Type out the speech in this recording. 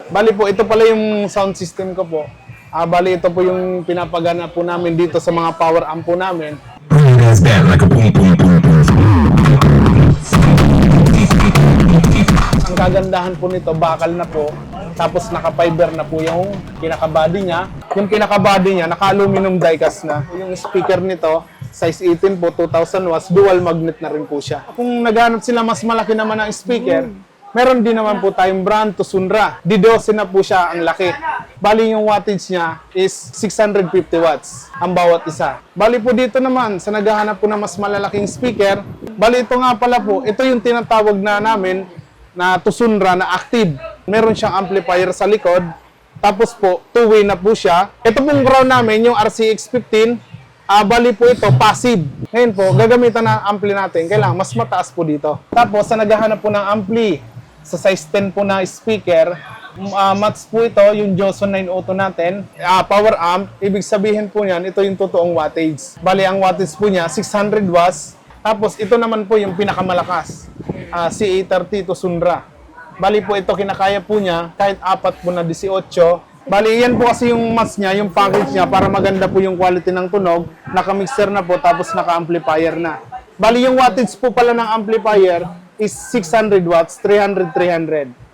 Bali po, ito pala yung sound system ko po. Bali, ito po yung pinapagana po namin dito sa mga power amp po namin. Bring it as back like a boom boom boom boom. Ang kagandahan po nito, bakal na po. Tapos naka-fiber na po yung pinaka-body niya. Yung pinaka-body niya, naka-aluminum die-cast na. Yung speaker nito, size 18 po, 2,000 watts, dual magnet na rin po siya. Kung naghanap sila mas malaki naman ang speaker, meron din naman po tayong brand to Sunra. D12 na po siya ang laki. Bali yung wattage niya is 650 watts ang bawat isa. Bali po dito naman, sa naghahanap po ng mas malalaking speaker, bali ito nga pala po, ito yung tinatawag na namin na Tusunra na active. Meron siyang amplifier sa likod. Tapos po, two-way na po siya. Ito pong ground namin, yung RCX15, bali po ito, passive. Ngayon po, gagamitan na ampli natin. Kailangan mas mataas po dito. Tapos, sa naghahanap po ng ampli, sa size 10 po na speaker, match po ito, yung Johnson 902 natin. Power amp, ibig sabihin po niyan, ito yung totoong wattage. Bali, ang wattage po niya, 600 watts. Tapos, ito naman po yung pinakamalakas. CA32 Sunra. Bali po ito, kinakaya po niya, kahit 4 po na 18. Bali, yan po kasi yung match niya, yung package niya, para maganda po yung quality ng tunog. Naka-mixer na po, tapos naka-amplifier na. Bali, yung wattage po pala ng amplifier is 600 watts, 300, 300.